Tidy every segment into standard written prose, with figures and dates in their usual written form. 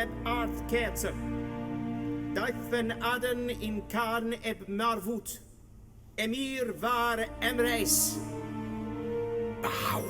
eb art ketzer. Duifen aden in karn eb marvut. Emir var emreis. Bow.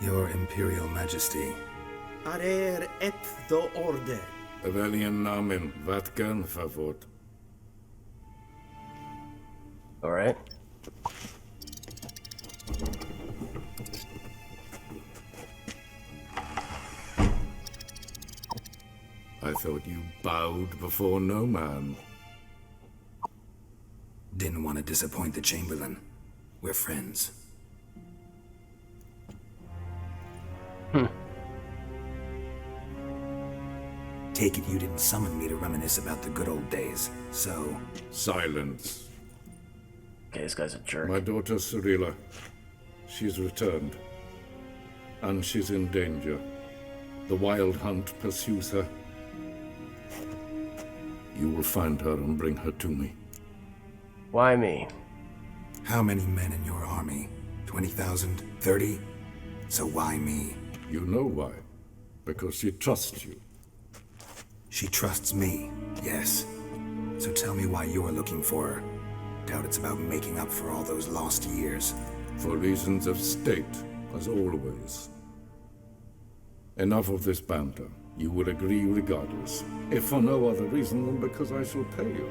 Your Imperial Majesty. Arer ep do orde. Evelian namen, vatkan favot. All right. I thought you bowed before no man. Didn't want to disappoint the Chamberlain. We're friends. Take it you didn't summon me to reminisce about the good old days, so... Silence. Okay, this guy's a jerk. My daughter Cyrilla. She's returned. And she's in danger. The Wild Hunt pursues her. You will find her and bring her to me. Why me? How many men in your army? 20,000? 30? So why me? You know why. Because she trusts you. She trusts me, yes. So tell me why you're looking for her. Doubt it's about making up for all those lost years. For reasons of state, as always. Enough of this banter. You will agree regardless. If for no other reason than because I shall pay you.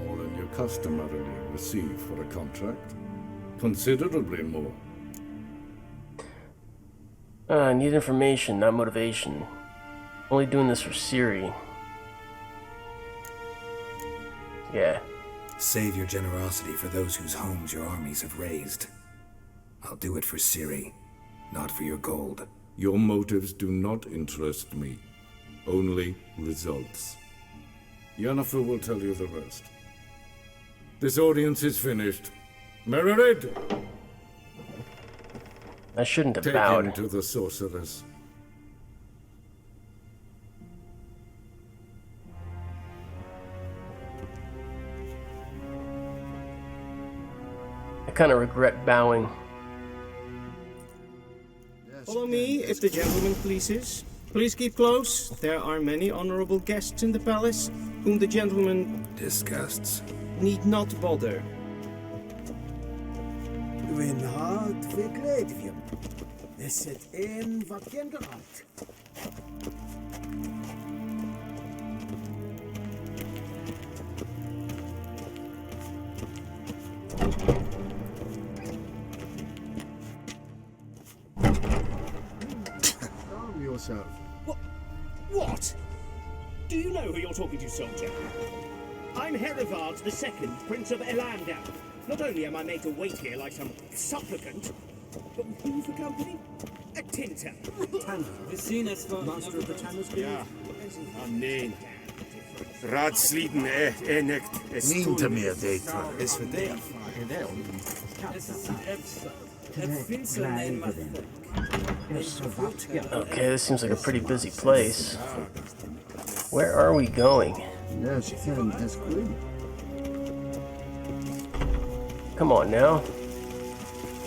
More than you customarily receive for a contract. Considerably more. I need information, not motivation. Only doing this for Ciri. Yeah. Save your generosity for those whose homes your armies have razed. I'll do it for Ciri, not for your gold. Your motives do not interest me. Only results. Yennefer will tell you the rest. This audience is finished. Merid! I shouldn't have Take bowed. him to the sorceress. I kind of regret bowing. Follow me, if the gentleman pleases. Please keep close. There are many honorable guests in the palace, whom the gentleman Disgusts. need not bother. Wyn hart verkleed. Is het een wat kinderhart? Calm yourself. What? Do you know who you're talking to, soldier? I'm Herivard II, Prince of Elandan. Not only am I made to wait here like some supplicant, but who's the company? A tinter. Master of the Tanners Guild? Ja. Oh, nee. Raadsleden, echt. Niet te meer daten. Is verdeeld. Okay, this seems like a pretty busy place. Where are we going? Yes, and as queen. Come on now.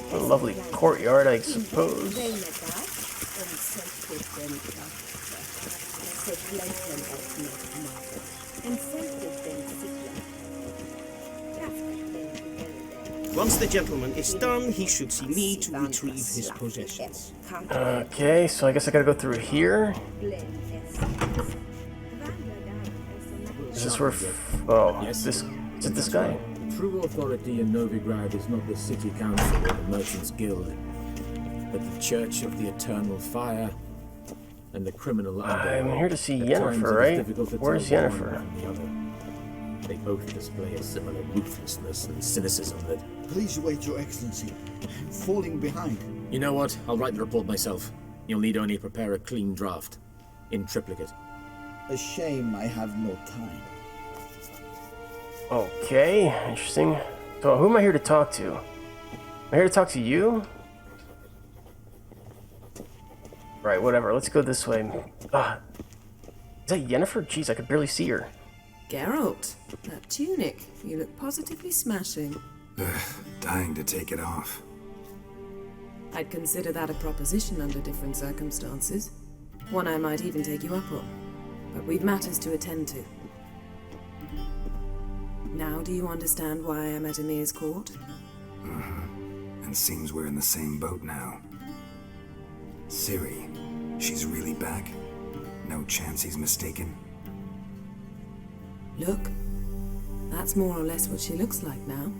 What a lovely courtyard, I suppose. Once the gentleman is done, he should see me to retrieve his possessions. Okay, so I guess I gotta go through here. Is this where... Oh, is it this guy? True authority in Novigrad is not the city council or the merchants' guild, but the Church of the Eternal Fire and the criminal I'm here to see At times Yennefer, it is right? difficult to Where's tell one Yennefer? from the other. They both display a similar ruthlessness and cynicism that... Please wait, Your Excellency. I'm falling behind. You know what? I'll write the report myself. You'll need only prepare a clean draft. In triplicate. A shame I have no time. Okay, interesting. So who am I here to talk to? Am I here to talk to you? Right, whatever. Let's go this way. that Yennefer? Jeez, I could barely see her. Geralt, that tunic. You look positively smashing. Dying to take it off. I'd consider that a proposition under different circumstances. One I might even take you up on. But we've matters to attend to. Now do you understand why I'm at Emir's court? And seems we're in the same boat now. Ciri, she's really back? No chance he's mistaken? Look, that's more or less what she looks like now.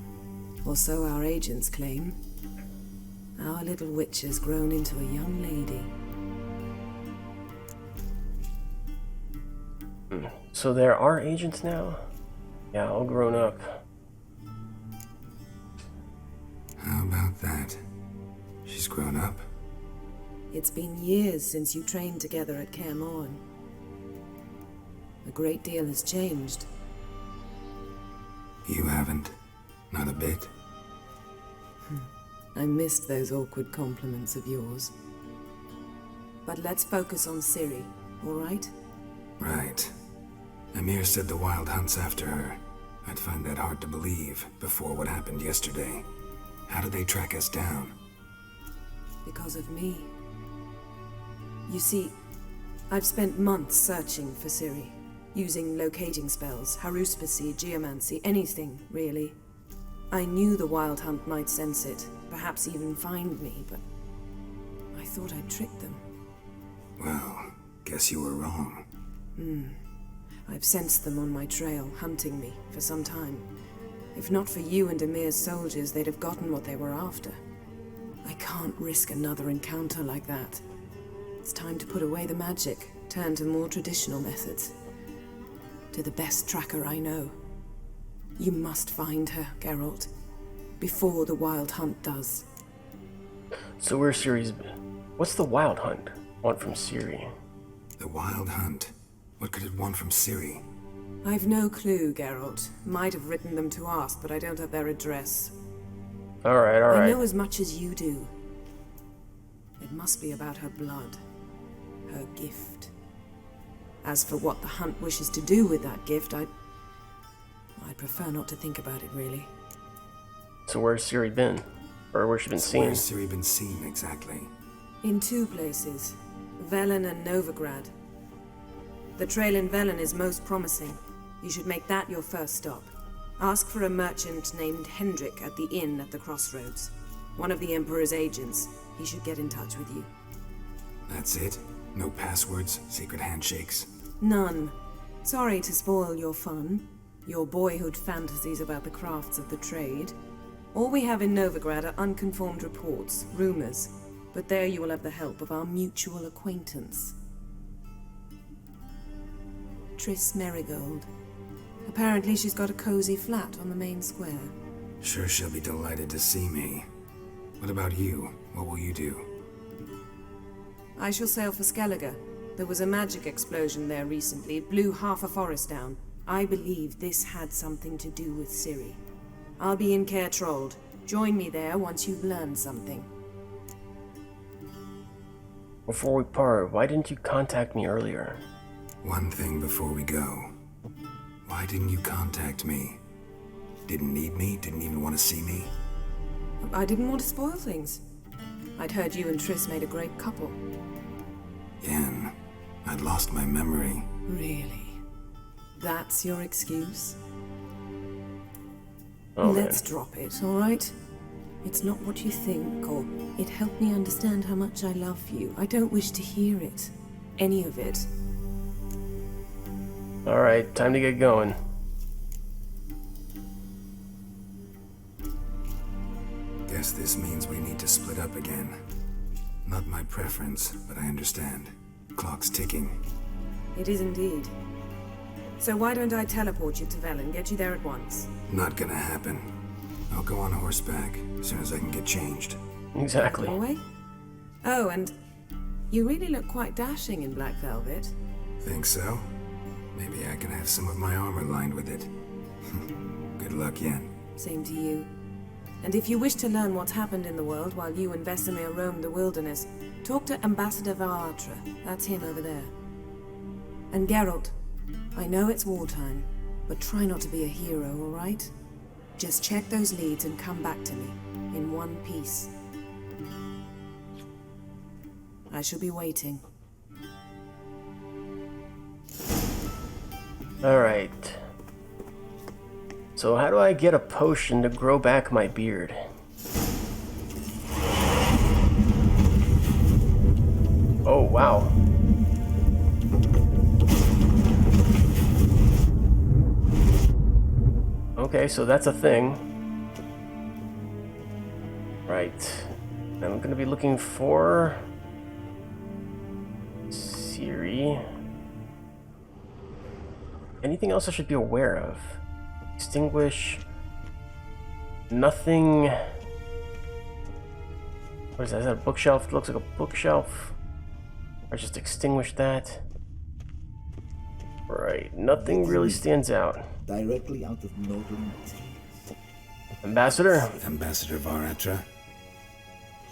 Or so our agents claim. Our little witch has grown into a young lady. So there are agents now? Yeah, all grown up. How about that? She's grown up? It's been years since you trained together at Kaer Morhen. A great deal has changed. You haven't? Not a bit? I missed those awkward compliments of yours. But let's focus on Ciri, all right? Right. Emir said the Wild Hunt's after her. I'd find that hard to believe before what happened yesterday. How did they track us down? Because of me. You see, I've spent months searching for Ciri, using locating spells, haruspicy, geomancy, anything, really. I knew the Wild Hunt might sense it, perhaps even find me, but I thought I'd tricked them. Well, guess you were wrong. I've sensed them on my trail, hunting me, for some time. If not for you and Emir's soldiers, they'd have gotten what they were after. I can't risk another encounter like that. It's time to put away the magic, turn to more traditional methods. To the best tracker I know. You must find her, Geralt, before the Wild Hunt does. So where's Ciri's... What's the Wild Hunt want from Ciri? The Wild Hunt? What could it want from Ciri? I've no clue, Geralt. Might have written them to ask, but I don't have their address. Alright. I know as much as you do. It must be about her blood. Her gift. As for what the Hunt wishes to do with that gift, I'd prefer not to think about it, really. So where's Ciri been? Or where's she been seen? Where's Ciri been seen, exactly? In two places. Velen and Novigrad. The trail in Velen is most promising. You should make that your first stop. Ask for a merchant named Hendrik at the inn at the crossroads. One of the Emperor's agents. He should get in touch with you. That's it? No passwords, secret handshakes? None. Sorry to spoil your fun. Your boyhood fantasies about the crafts of the trade. All we have in Novigrad are unconfirmed reports, rumors. But there you will have the help of our mutual acquaintance. TRISS Merigold. Apparently she's got a cozy flat on the main square. Sure she'll be delighted to see me. What about you? What will you do? I shall sail for Skellige. There was a magic explosion there recently. It blew half a forest down. I believe this had something to do with Ciri. I'll be in Caer Trold. Join me there once you've learned something. Before we part, why didn't you contact me earlier? One thing before we go. Why didn't you contact me? Didn't need me? Didn't even want to see me? I didn't want to spoil things. I'd heard you and Triss made a great couple. Yen, I'd lost my memory. Really? That's your excuse? Oh, Let's drop it, all right? It's not what you think, or it helped me understand how much I love you. I don't wish to hear it. Any of it. Alright, time to get going. Guess this means we need to split up again. Not my preference, but I understand. Clock's ticking. It is indeed. So why don't I teleport you to Velen, get you there at once? Not gonna happen. I'll go on horseback as soon as I can get changed. Exactly. Norway? Oh, and you really look quite dashing in black velvet. Think so? Maybe I can have some of my armor lined with it. Good luck, Yen. Same to you. And if you wish to learn what's happened in the world while you and Vesemir roamed the wilderness, talk to Ambassador Varatra. That's him over there. And Geralt, I know it's wartime, but try not to be a hero, alright? Just check those leads and come back to me, in one piece. I shall be waiting. Alright. So how do I get a potion to grow back my beard? Oh, wow. Okay, so that's a thing. Right. I'm gonna be looking for Siri. Anything else I should be aware of? Extinguish. Nothing. What is that? Is that a bookshelf? It looks like a bookshelf. Or just extinguish that. Right. Nothing really stands out. Directly out of Northern tales. Ambassador? Ambassador Varatra?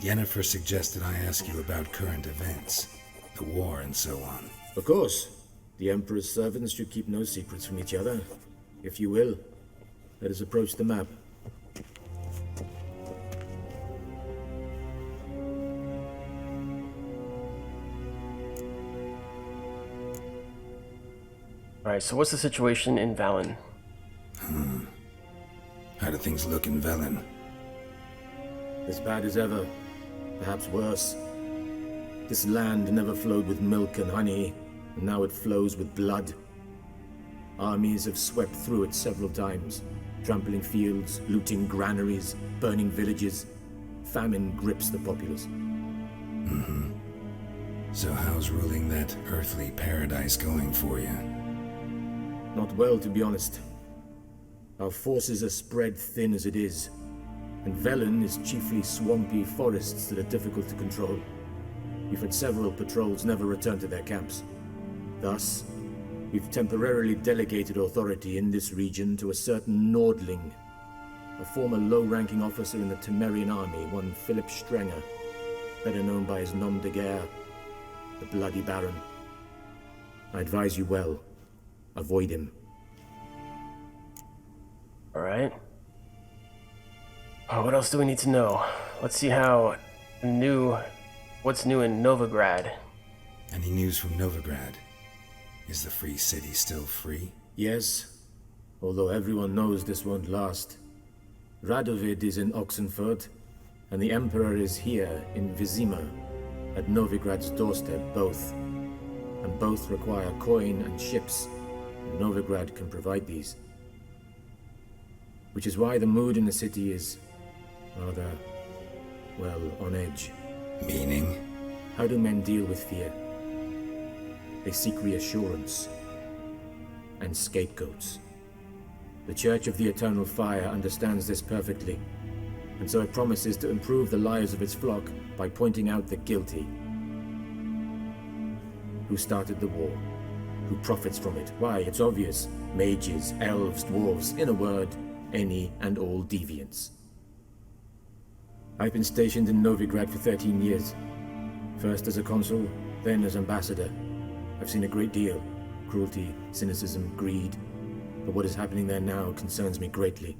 Yennefer suggested I ask you about current events, the war and so on. Of course. The Emperor's servants should keep no secrets from each other. If you will, let us approach the map. Alright, so what's the situation in Valen? How do things look in Velen? As bad as ever, perhaps worse. This land never flowed with milk and honey, and now it flows with blood. Armies have swept through it several times, trampling fields, looting granaries, burning villages. Famine grips the populace. So how's ruling that earthly paradise going for you? Not well, to be honest. Our forces are spread thin as it is, and Velen is chiefly swampy forests that are difficult to control. We've had several patrols never return to their camps. Thus, we've temporarily delegated authority in this region to a certain Nordling, a former low-ranking officer in the Temerian army, one Philip Strenger, better known by his nom de guerre, the Bloody Baron. I advise you well. Avoid him. Alright. What else do we need to know? Let's see what's new in Novigrad. Any news from Novigrad? Is the free city still free? Yes, although everyone knows this won't last. Radovid is in Oxenfurt, and the Emperor is here in Vizima, at Novigrad's doorstep, both. And both require coin and ships, and Novigrad can provide these. Which is why the mood in the city is rather, well, on edge. Meaning? How do men deal with fear? They seek reassurance and scapegoats. The Church of the Eternal Fire understands this perfectly, and so it promises to improve the lives of its flock by pointing out the guilty. Who started the war? Who profits from it? Why, it's obvious. Mages, elves, dwarves, in a word, any and all deviants. I've been stationed in Novigrad for 13 years. First as a consul, then as ambassador. I've seen a great deal. Cruelty, cynicism, greed. But what is happening there now concerns me greatly.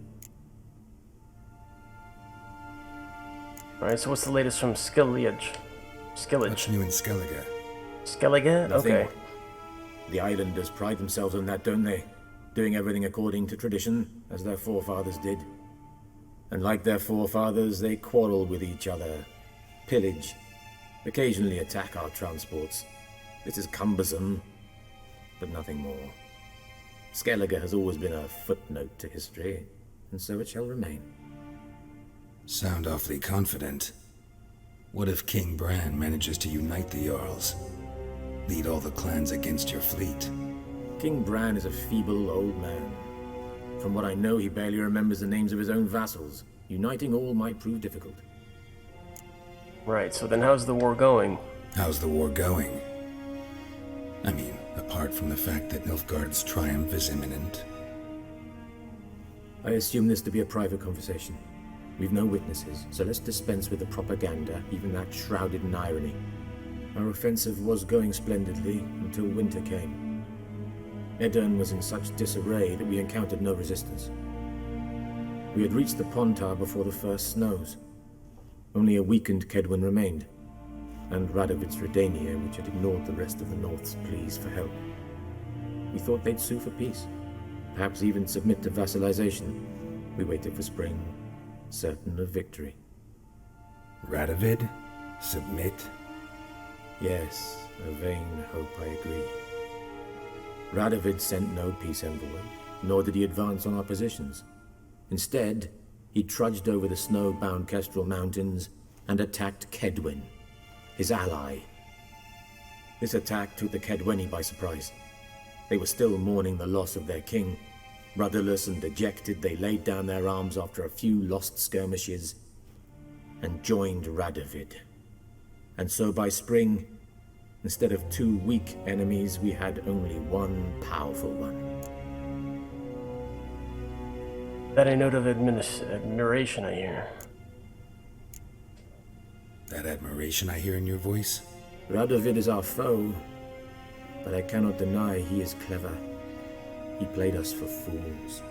Alright, so what's the latest from Skillage? What's new in Skellige? Skellige? Nothing. Okay. The islanders pride themselves on that, don't they? Doing everything according to tradition, as their forefathers did. And like their forefathers, they quarrel with each other, pillage, occasionally attack our transports. This is cumbersome, but nothing more. Skellige has always been a footnote to history, and so it shall remain. Sound awfully confident. What if King Bran manages to unite the Jarls? Lead all the clans against your fleet? King Bran is a feeble old man. From what I know, he barely remembers the names of his own vassals. Uniting all might prove difficult. Right, so then how's the war going? How's the war going? I mean, apart from the fact that Nilfgaard's triumph is imminent. I assume this to be a private conversation. We've no witnesses, so let's dispense with the propaganda, even that shrouded in irony. Our offensive was going splendidly until winter came. Edirne was in such disarray that we encountered no resistance. We had reached the Pontar before the first snows. Only a weakened Kedwen remained, and Radovid's Redania, which had ignored the rest of the North's pleas for help. We thought they'd sue for peace, perhaps even submit to vassalization. We waited for spring, certain of victory. Radovid? Submit? Yes, a vain hope, I agree. Radovid sent no peace envoy, nor did he advance on our positions. Instead, he trudged over the snow-bound Kestrel Mountains and attacked Kedwen, his ally. This attack took the Kedweni by surprise. They were still mourning the loss of their king. Rudderless and dejected, they laid down their arms after a few lost skirmishes and joined Radovid. And so by spring, instead of 2 weak enemies, we had only one powerful one. That a note of admiration I hear. That admiration I hear in your voice? Radovid is our foe, but I cannot deny he is clever. He played us for fools,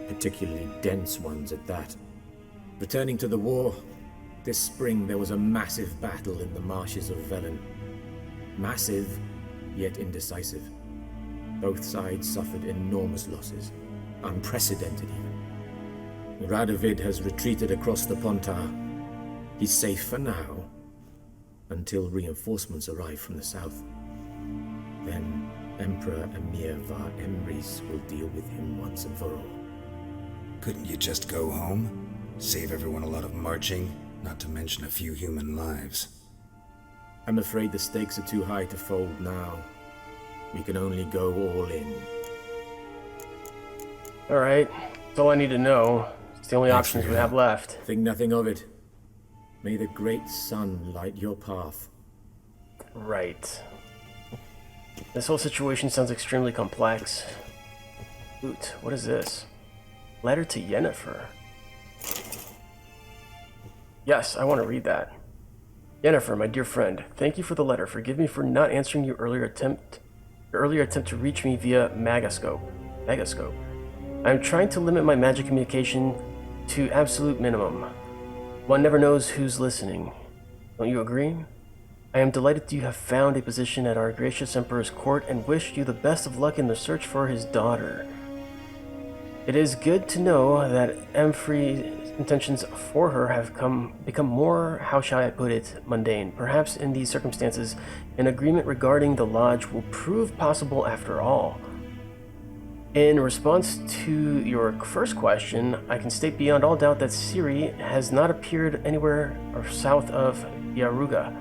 particularly dense ones at that. Returning to the war, this spring there was a massive battle in the marshes of Velen. Massive, yet indecisive. Both sides suffered enormous losses, unprecedented even. Radovid has retreated across the Pontar. He's safe for now, until reinforcements arrive from the south. Then Emperor Emir var Emrys will deal with him once and for all. Couldn't you just go home? Save everyone a lot of marching, not to mention a few human lives. I'm afraid the stakes are too high to fold now. We can only go all in. Alright, that's all I need to know. It's the only options we have left. Think nothing of it. May the great sun light your path. Right. This whole situation sounds extremely complex. Loot, what is this? Letter to Yennefer. Yes, I want to read that. Yennefer, my dear friend, thank you for the letter. Forgive me for not answering your earlier attempt to reach me via Megascope. I am trying to limit my magic communication to absolute minimum. One never knows who's listening. Don't you agree? I am delighted you have found a position at our gracious Emperor's court and wish you the best of luck in the search for his daughter. It is good to know that Emfrey's intentions for her have become more, how shall I put it, mundane. Perhaps in these circumstances, an agreement regarding the lodge will prove possible after all. In response to your first question, I can state beyond all doubt that Ciri has not appeared anywhere or south of Yaruga.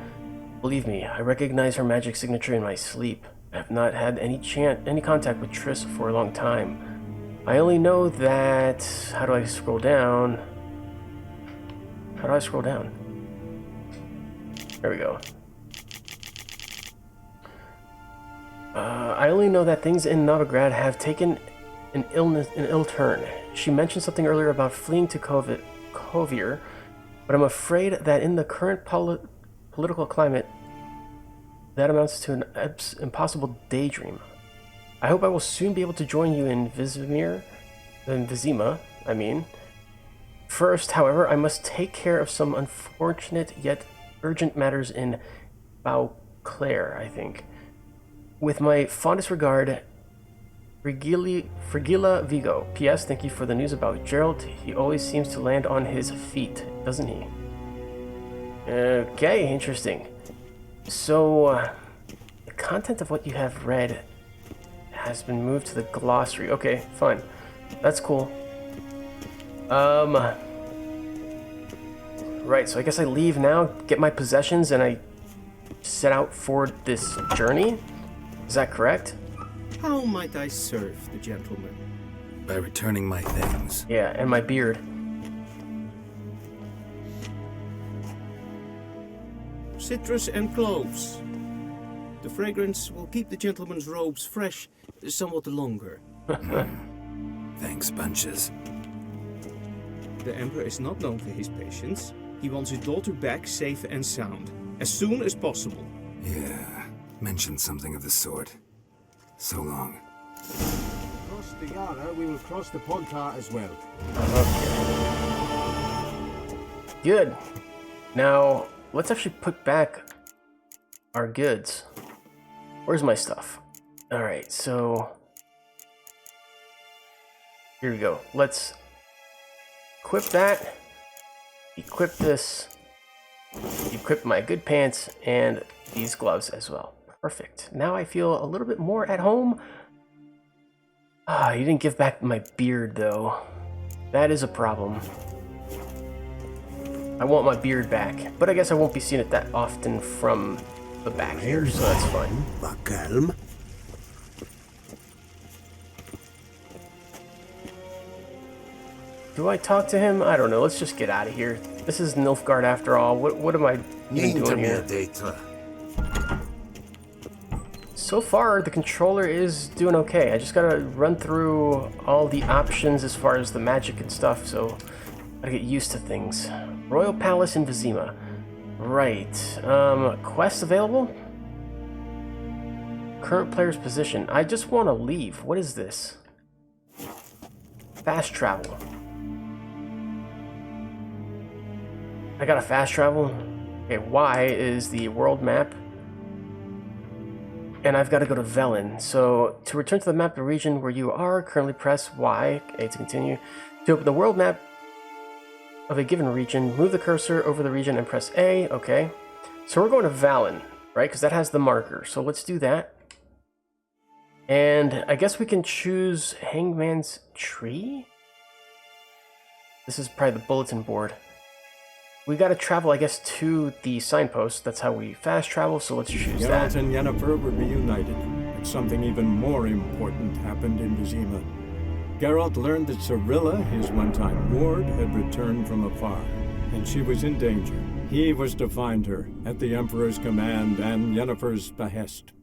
Believe me, I recognize her magic signature in my sleep. I have not had any contact with TRISS for a long time. I only know that... How do I scroll down? There we go. I only know that things in Novigrad have taken an ill turn. She mentioned something earlier about fleeing to Kovir, but I'm afraid that in the current political climate, that amounts to an impossible daydream. I hope I will soon be able to join you in Vizima. First, however, I must take care of some unfortunate yet urgent matters in Beauclair, I think. With my fondest regard, Frigilla Vigo. P.S. Thank you for the news about Geralt. He always seems to land on his feet, doesn't he? Okay, interesting. So, the content of what you have read has been moved to the glossary. Okay, fine. That's cool. Right, so I guess I leave now, get my possessions, and I set out for this journey? Is that correct? How might I serve the gentleman? By returning my things. Yeah, and my beard. Citrus and cloves. The fragrance will keep the gentleman's robes fresh somewhat longer. Thanks, bunches. The Emperor is not known for his patience. He wants his daughter back safe and sound, as soon as possible. Yeah, mentioned something of the sort. So long. Across the Yara, we will cross the Pontar as well. Okay. Good. Now, let's actually put back our goods. Where's my stuff? Alright, so... here we go. Let's equip that. Equip this. Equip my good pants and these gloves as well. Perfect. Now I feel a little bit more at home. Ah, you didn't give back my beard though. That is a problem. I want my beard back, but I guess I won't be seeing it that often from the back here, so that's fine. Calm. Do I talk to him? I don't know. Let's just get out of here. This is Nilfgaard after all. What am I even doing here? So far, the controller is doing okay. I just gotta run through all the options as far as the magic and stuff, so gotta get used to things. Royal Palace in Vizima. Right. Quest available? Current player's position. I just want to leave. What is this? Fast travel. I gotta fast travel. Okay, Y is the world map. And I've got to go to Velen. So, to return to the map of the region where you are, currently press Y, A to continue. To open the world map of a given region, move the cursor over the region and press A, okay. So we're going to Velen, right? Because that has the marker. So let's do that. And I guess we can choose Hangman's Tree? This is probably the bulletin board. We gotta travel, I guess, to the signpost. That's how we fast travel, so let's choose that. Geralt and Yennefer were reunited, but something even more important happened in Vizima. Geralt learned that Cirilla, his one-time ward, had returned from afar, and she was in danger. He was to find her, at the Emperor's command and Yennefer's behest.